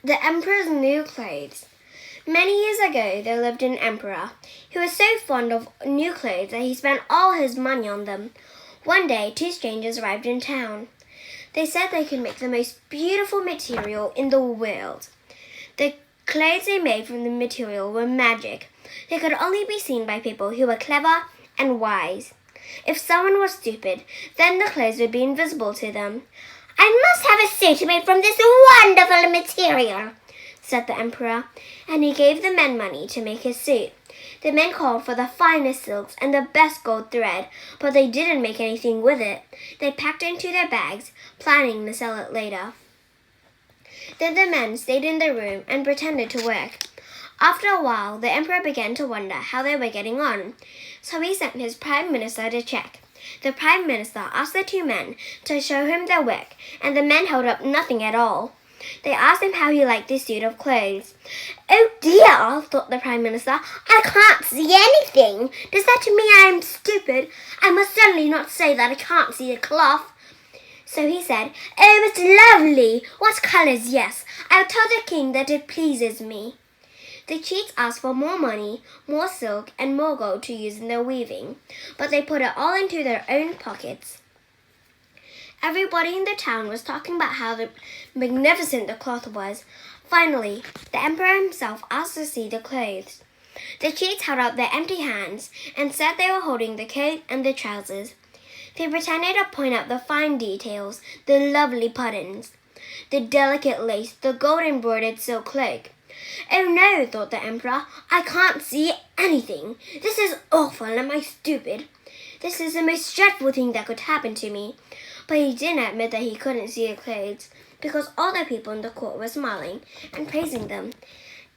The Emperor's New Clothes. Many years ago, there lived an emperor who was so fond of new clothes that he spent all his money on them. One day, two strangers arrived in town. They said they could make the most beautiful material in the world. The clothes they made from the material were magic. They could only be seen by people who were clever and wise. If someone was stupid, then the clothes would be invisible to them. "I must have a suit made from this wonderful material," said the emperor, and he gave the men money to make his suit. The men called for the finest silks and the best gold thread, but they didn't make anything with it. They packed it into their bags, planning to sell it later. Then the men stayed in their room and pretended to work. After a while, the emperor began to wonder how they were getting on, so he sent his prime minister to check. The prime minister asked the two men to show him their work, and the men held up nothing at all. They asked him how he liked his suit of clothes. "Oh dear," thought the prime minister, "I can't see anything. Does that mean I am stupid? I must certainly not say that I can't see the cloth." So he said, "Oh, it's lovely. What colors? Yes, I'll tell the king that it pleases me." The cheats asked for more money, more silk, and more gold to use in their weaving, but they put it all into their own pockets. Everybody in the town was talking about how magnificent the cloth was. Finally, the emperor himself asked to see the clothes. The cheats held out their empty hands and said they were holding the coat and the trousers. They pretended to point out the fine details, the lovely buttons, the delicate lace, the gold-embroidered silk cloak. "Oh no," thought the emperor, "I can't see anything. This is awful. Am I stupid? This is the most dreadful thing that could happen to me." But he didn't admit that he couldn't see the clothes, because all the people in the court were smiling and praising them.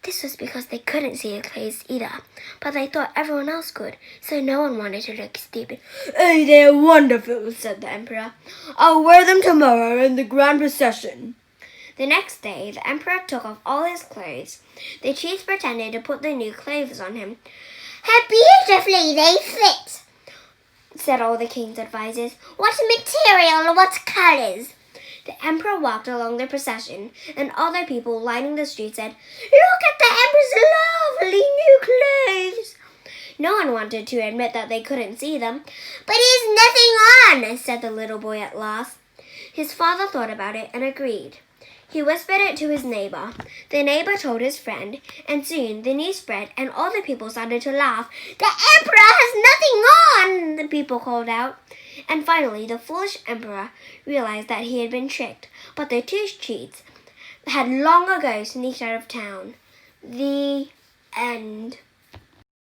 This was because they couldn't see the clothes either, but they thought everyone else could, so no one wanted to look stupid. "Oh, they're wonderful," said the emperor. "I'll wear them tomorrow in the grand procession." The next day, the emperor took off all his clothes. The chiefs pretended to put the new clothes on him. "How beautifully they fit," said all the king's advisers. "What material, what colors?" The emperor walked along the procession, and all the people lining the street said, "Look at the emperor's lovely new clothes." No one wanted to admit that they couldn't see them. "But he has nothing on," said the little boy at last. His father thought about it and agreed. He whispered it to his neighbor. The neighbor told his friend, and soon the news spread and all the people started to laugh. "The emperor has nothing on," the people called out. And finally, the foolish emperor realized that he had been tricked, but the two cheats had long ago sneaked out of town. The end.